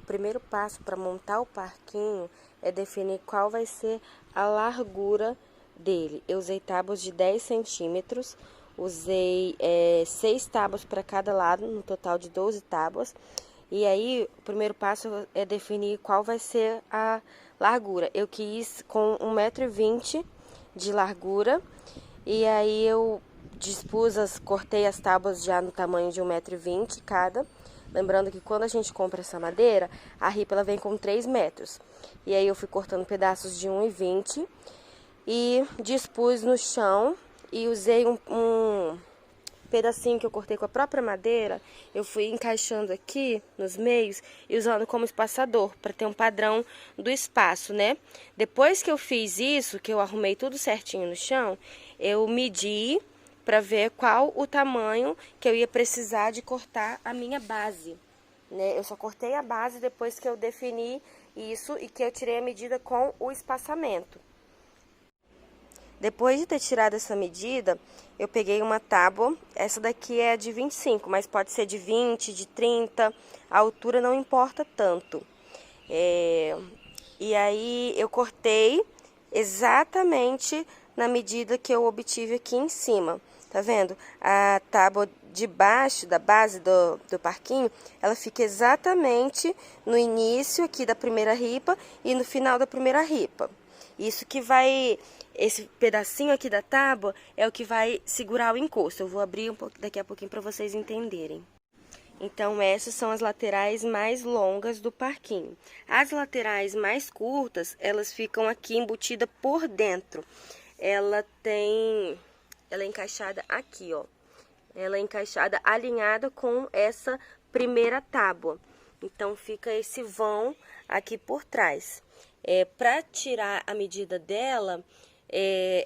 primeiro passo para montar o parquinho é definir qual vai ser a largura dele. Eu usei tábuas de 10 centímetros, usei 6 tábuas para cada lado, no total de 12 tábuas. E aí, o primeiro passo é definir qual vai ser a largura. Eu quis com 1,20 m de largura, e aí eu cortei as tábuas já no tamanho de 1,20 m cada. Lembrando que quando a gente compra essa madeira, a ripa ela vem com 3 metros. E aí eu fui cortando pedaços de 1,20 m e dispus no chão e usei um pedacinho que eu cortei com a própria madeira. Eu fui encaixando aqui nos meios e usando como espaçador para ter um padrão do espaço, né? Depois que eu fiz isso, que eu arrumei tudo certinho no chão, eu medi para ver qual o tamanho que eu ia precisar de cortar a minha base, né? Eu só cortei a base depois que eu defini isso e que eu tirei a medida com o espaçamento. Depois de ter tirado essa medida, eu peguei uma tábua, essa daqui é de 25, mas pode ser de 20, de 30, a altura não importa tanto. E aí eu cortei exatamente na medida que eu obtive aqui em cima. Tá vendo? A tábua de baixo, da base do parquinho, ela fica exatamente no início aqui da primeira ripa e no final da primeira ripa. Isso que vai, esse pedacinho aqui da tábua é o que vai segurar o encosto. Eu vou abrir daqui a pouquinho para vocês entenderem. Então, essas são as laterais mais longas do parquinho. As laterais mais curtas, elas ficam aqui embutidas por dentro. Ela é encaixada aqui, ó. Ela é encaixada, alinhada com essa primeira tábua. Então, fica esse vão aqui por trás. Para tirar a medida dela,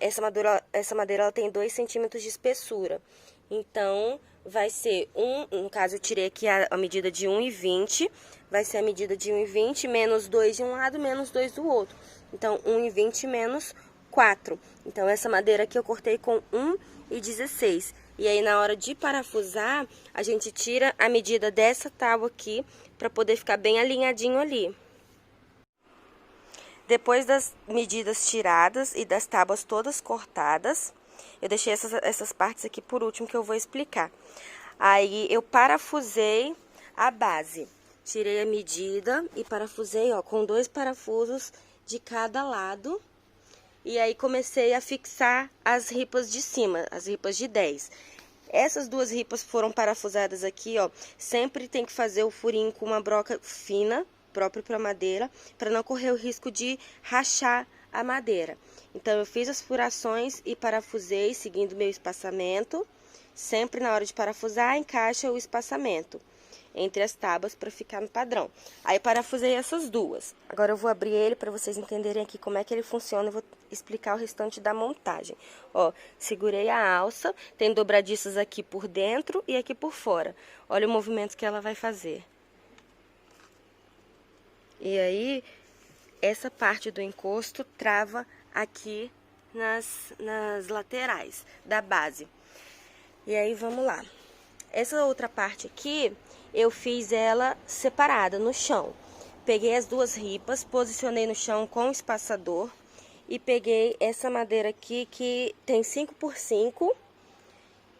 essa madeira ela tem 2 centímetros de espessura. Então, vai ser no caso eu tirei aqui a medida de 1,20, vai ser a medida de 1,20 menos 2 de um lado, menos 2 do outro. Então, 1,20 menos 4. Então, essa madeira aqui eu cortei com 1,16. E aí, na hora de parafusar, a gente tira a medida dessa tábua aqui, para poder ficar bem alinhadinho ali. Depois das medidas tiradas e das tábuas todas cortadas, eu deixei essas partes aqui por último que eu vou explicar. Aí, eu parafusei a base. Tirei a medida e parafusei, ó, com 2 parafusos de cada lado. E aí, comecei a fixar as ripas de cima, as ripas de 10. Essas 2 ripas foram parafusadas aqui, ó. Sempre tem que fazer o furinho com uma broca fina, próprio para madeira, para não correr o risco de rachar a madeira. Então, eu fiz as furações e parafusei, seguindo o meu espaçamento. Sempre na hora de parafusar, encaixa o espaçamento entre as tábuas para ficar no padrão. Aí, parafusei essas 2. Agora, eu vou abrir ele para vocês entenderem aqui como é que ele funciona. Eu vou explicar o restante da montagem. Ó, segurei a alça, tem dobradiças aqui por dentro e aqui por fora. Olha o movimento que ela vai fazer. E aí, essa parte do encosto trava aqui nas laterais da base. E aí, vamos lá. Essa outra parte aqui, eu fiz ela separada no chão. Peguei as 2 ripas, posicionei no chão com o espaçador e peguei essa madeira aqui que tem 5 por 5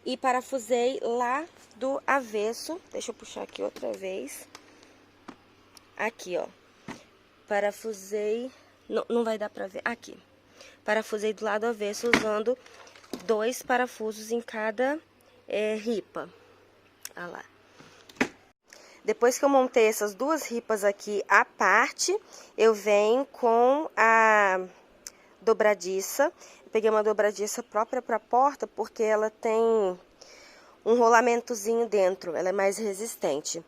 e parafusei lá do avesso. Deixa eu puxar aqui outra vez. Aqui, ó. Parafusei, não vai dar pra ver, aqui. Parafusei do lado avesso usando 2 parafusos em cada ripa. Olha lá. Depois que eu montei essas 2 ripas aqui à parte, eu venho com a dobradiça. Eu peguei uma dobradiça própria para a porta, porque ela tem um rolamentozinho dentro, ela é mais resistente.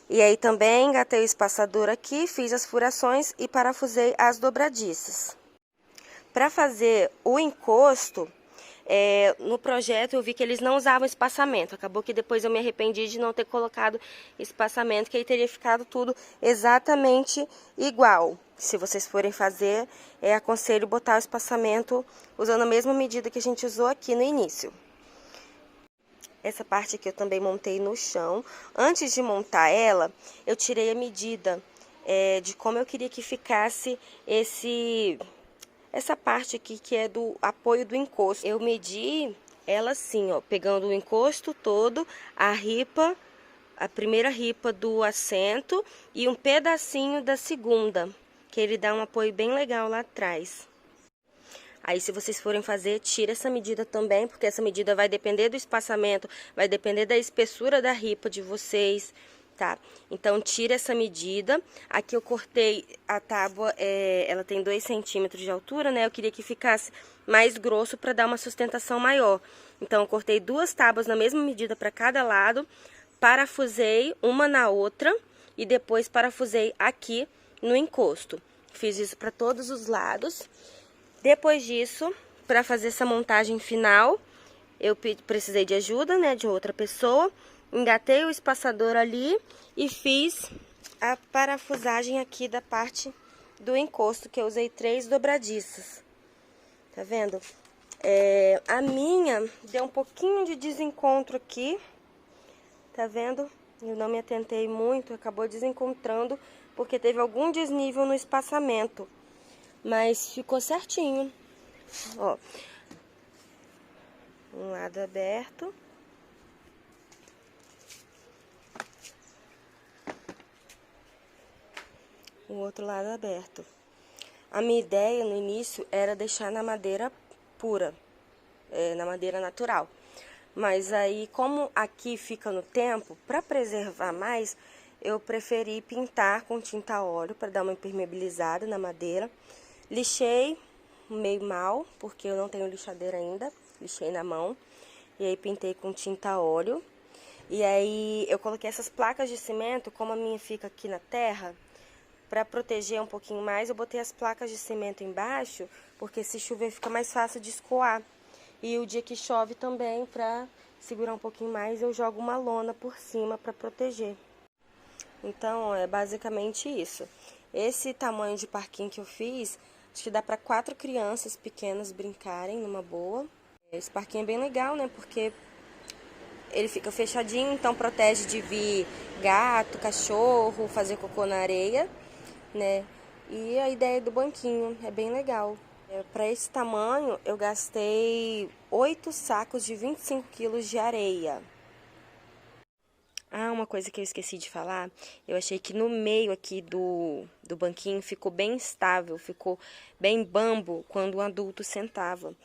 E aí também engatei o espaçador aqui, fiz as furações e parafusei as dobradiças. Para fazer o encosto, no projeto eu vi que eles não usavam espaçamento. Acabou que depois eu me arrependi de não ter colocado espaçamento, que aí teria ficado tudo exatamente igual. Se vocês forem fazer, aconselho botar o espaçamento usando a mesma medida que a gente usou aqui no início. Essa parte aqui eu também montei no chão. Antes de montar ela, eu tirei a medida de como eu queria que ficasse essa parte aqui que é do apoio do encosto. Eu medi ela assim, ó, pegando o encosto todo, a primeira ripa do assento e um pedacinho da segunda, que ele dá um apoio bem legal lá atrás. Aí, se vocês forem fazer, tira essa medida também, porque essa medida vai depender do espaçamento, vai depender da espessura da ripa de vocês, tá? Então, tira essa medida. Aqui eu cortei a tábua, ela tem 2 centímetros de altura, né? Eu queria que ficasse mais grosso para dar uma sustentação maior. Então, eu cortei 2 tábuas na mesma medida para cada lado, parafusei uma na outra e depois parafusei aqui no encosto. Fiz isso para todos os lados. Depois disso, para fazer essa montagem final, eu precisei de ajuda, né, de outra pessoa. Engatei o espaçador ali e fiz a parafusagem aqui da parte do encosto, que eu usei 3 dobradiças. Tá vendo? A minha deu um pouquinho de desencontro aqui, tá vendo? Eu não me atentei muito, acabou desencontrando, porque teve algum desnível no espaçamento. Mas ficou certinho, ó, um lado aberto, o outro lado aberto. A minha ideia no início era deixar na madeira pura, na madeira natural. Mas aí, como aqui fica no tempo, para preservar mais, eu preferi pintar com tinta a óleo para dar uma impermeabilizada na madeira. Lixei meio mal, porque eu não tenho lixadeira ainda, lixei na mão. E aí pintei com tinta a óleo. E aí eu coloquei essas placas de cimento, como a minha fica aqui na terra, para proteger um pouquinho mais, eu botei as placas de cimento embaixo, porque se chover fica mais fácil de escoar. E o dia que chove também, para segurar um pouquinho mais, eu jogo uma lona por cima para proteger. Então, é basicamente isso. Esse tamanho de parquinho que eu fiz, acho que dá para 4 crianças pequenas brincarem numa boa. Esse parquinho é bem legal, né? Porque ele fica fechadinho, então protege de vir gato, cachorro, fazer cocô na areia, né? E a ideia do banquinho é bem legal. Para esse tamanho, eu gastei 8 sacos de 25 quilos de areia. Ah, uma coisa que eu esqueci de falar, eu achei que no meio aqui do banquinho ficou bem estável, ficou bem bambo quando o adulto sentava,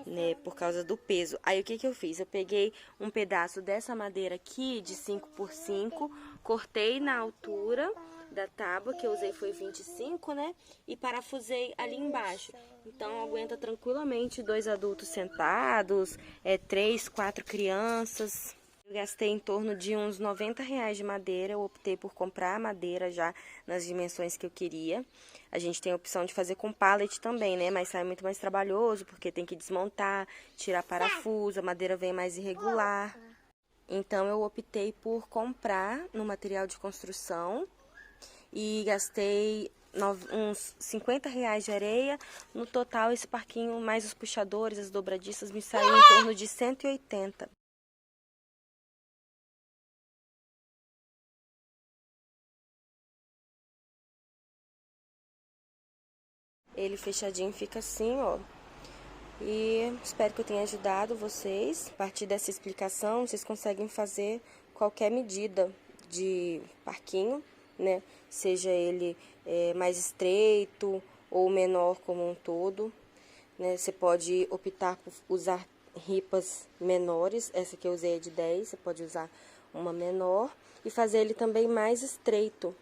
né, por causa do peso. Aí o que que eu fiz? Eu peguei um pedaço dessa madeira aqui de 5 por 5, cortei na altura da tábua, que eu usei foi 25, né, e parafusei ali embaixo. Então aguenta tranquilamente 2 adultos sentados, 3, 4 crianças. Eu gastei em torno de uns R$90 de madeira, eu optei por comprar a madeira já nas dimensões que eu queria. A gente tem a opção de fazer com pallet também, né? Mas sai muito mais trabalhoso, porque tem que desmontar, tirar parafuso, a madeira vem mais irregular. Então eu optei por comprar no material de construção e gastei uns R$50 de areia. No total, esse parquinho, mais os puxadores, as dobradiças, me saiu em torno de 180. Ele fechadinho fica assim, ó. E espero que eu tenha ajudado vocês. A partir dessa explicação, vocês conseguem fazer qualquer medida de parquinho, né? Seja ele mais estreito ou menor como um todo, né? Você pode optar por usar ripas menores. Essa que eu usei é de 10, você pode usar uma menor. E fazer ele também mais estreito,